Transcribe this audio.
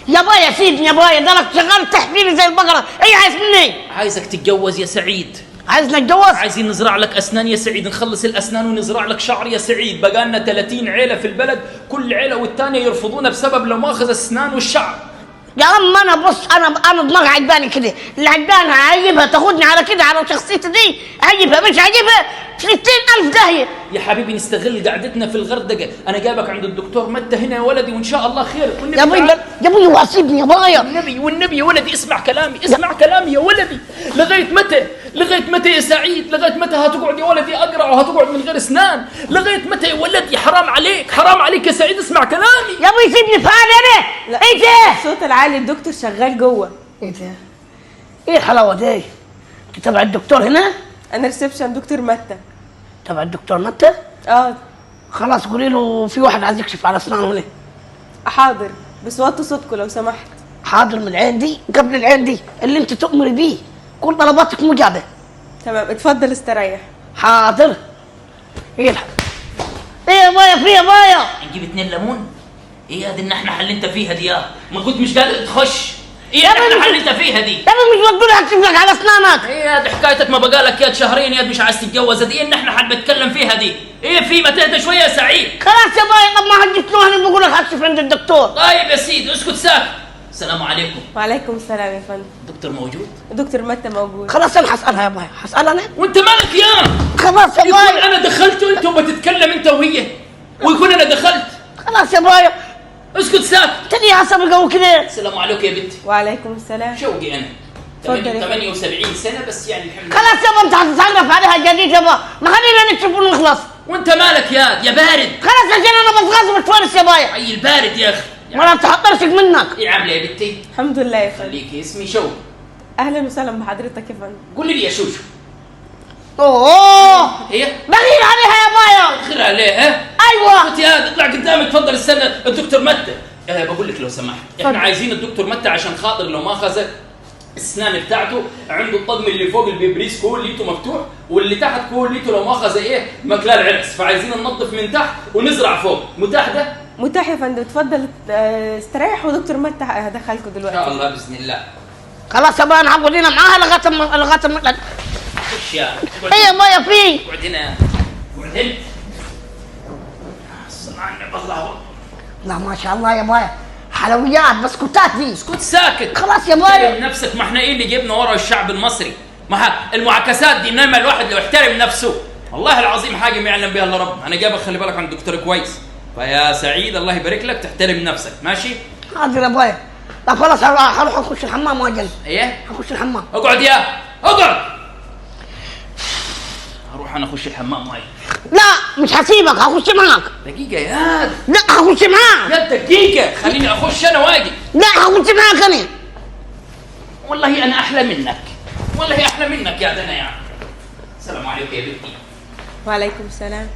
يا بايا سيبني يا بايا، ده انا شغال تحفيلي زي البقره. ايه عايز مني؟ عايزك تتجوز يا سعيد. عايزنا نتجوز؟ عايزين نزرع لك اسنان يا سعيد، نخلص الاسنان ونزرع لك شعر يا سعيد. بقالنا 30 عيله في البلد، كل عيله والثانيه يرفضونا بسبب لو ماخذ الاسنان والشعر. يا عم انا بص، انا دماغي عجباني كده، اللي عجباني هعيبها تاخدني على كده على شخصيتي دي، عيبها مش عيبها 60,000 داهيه. يا حبيبي نستغل قعدتنا في الغردقه، انا جايبك عند الدكتور متى هنا يا ولدي وان شاء الله خير. يا ابوي يا ابوي واسيبني يا بايا. والنبي يا ولدي اسمع كلامي، اسمع كلامي يا ولدي. لغايه متى؟ لغايه متى يا سعيد؟ لغايه متى هتقعد يا ولدي اقرع وهتقعد من غير اسنان؟ لغايه متى يا ولدي؟ حرام عليك، حرام عليك يا سعيد، اسمع كلامي. يا ابوي سيبني في حالي انا. لا. ايه ده؟ الصوت العالي، الدكتور شغال جوه. ايه ده؟ ايه الحلاوه دي؟ انت تبع الدكتور هنا؟ انا ريسبشن دكتور متى. تبع الدكتور متى؟ اه خلاص قولي له في واحد عايز يكشف على اسنانه هنا. حاضر، بس وطوا صوتكم لو سمحت. حاضر، من العين دي قبل العين دي اللي انت تؤمري بيه، كل طلباتك مجابه. تمام، اتفضل استريح. حاضر. ايه ايه يا بايا، في يا بايا نجيب 2 ليمون؟ ايه هذه النحنحه اللي انت فيها دي؟ ما كنت مش قادر تخش. ايه يا النحنحه اللي انت فيها دي؟ يا ابني مش بقول اكشف لك على اسنانك. ايه هذه حكايتك؟ ما بقالك يا شهرين يا مش عايز تتجوز. ايه النحنحه اللي بتكلم فيها دي؟ ايه في ما تهدى شويه يا سعيد. خلاص يا بايا، طب ما حجزتوها انا بقول لك اكشف عند الدكتور. طيب يا سيدي اسكت ساكت. السلام عليكم. وعليكم السلام يا فندم. دكتور موجود؟ دكتور متى موجود. خلاص انا حسألها يا بايا، حسألها انا. وانت مالك يا؟ خلاص يا يكون بايا. انا دخلت وانت بتتكلم انت وهي، ويكون انا دخلت. خلاص يا بايا، اسكت ساكت. تاني حسب الجو كده. السلام عليكم يا بنتي. وعليكم السلام. شوقي انا. اتفضل يا 78 سنه بس يعني الحمد لله. خلاص يابا انت هتتعرف عليها جديد يابا، ما خلينا نكشف ونخلص. وانت مالك يا بارد؟ خلاص عشان انا بتغاظ بتفرس يا بايا. اي البارد يا اخي. ولا تحضرتك منك. ايه عامله يا بنتي؟ الحمد لله يا فندم. خليكي، اسمي شوقي. اهلا وسهلا بحضرتك يا فندم. قولي لي يا شوشو. اوه هي بغير عليها يا بايا. خير عليه ها؟ ايوه انت يا اطلع قدامي تفضل استنى الدكتور متى. بقول لك لو سمحت، احنا عايزين الدكتور متى عشان خاطر لو ما اخذ الاسنان بتاعته عنده الطقم اللي فوق البيبريس كليته مفتوح، واللي تحت كليته لو ما اخذ ايه مكلال عرس، فعايزين ننظف من تحت ونزرع فوق. متاح ده؟ متاح يا فندم، اتفضل استريح ودكتور متى هدخلكم دلوقتي. ان شاء الله باذن الله. خلاص يا بايا نعود هنا معاها لغايه خش يا ايه يا بايا في. اقعد هنا، اقعد هنا. الصلاة على النبي. الله اكبر. لا ما شاء الله يا بايا، حلويات بسكوتات دي. اسكت ساكت. خلاص يا بايا. احترم نفسك، ما احنا ايه اللي جبنا ورا الشعب المصري؟ ما المعاكسات دي، انما الواحد لو احترم نفسه والله العظيم حاجه ما يعلم بها الا رب. انا جايبك خلي بالك عند دكتور كويس، فيا سعيد الله يبارك لك تحترم نفسك ماشي؟ حاضر يا بايا. لا خلاص هروح اخش الحمام واجي. ايه؟ اخش الحمام. اقعد يا اقعد. اروح انا اخش الحمام واجي. لا مش هسيبك، هخش معاك. دقيقه يا لا هخش معاك. يا دقيقه خليني اخش انا واجي. لا هخش معاك انا. والله انا احلى منك، والله احلى منك يا دنيا. السلام عليكم يا بنتي. وعليكم السلام.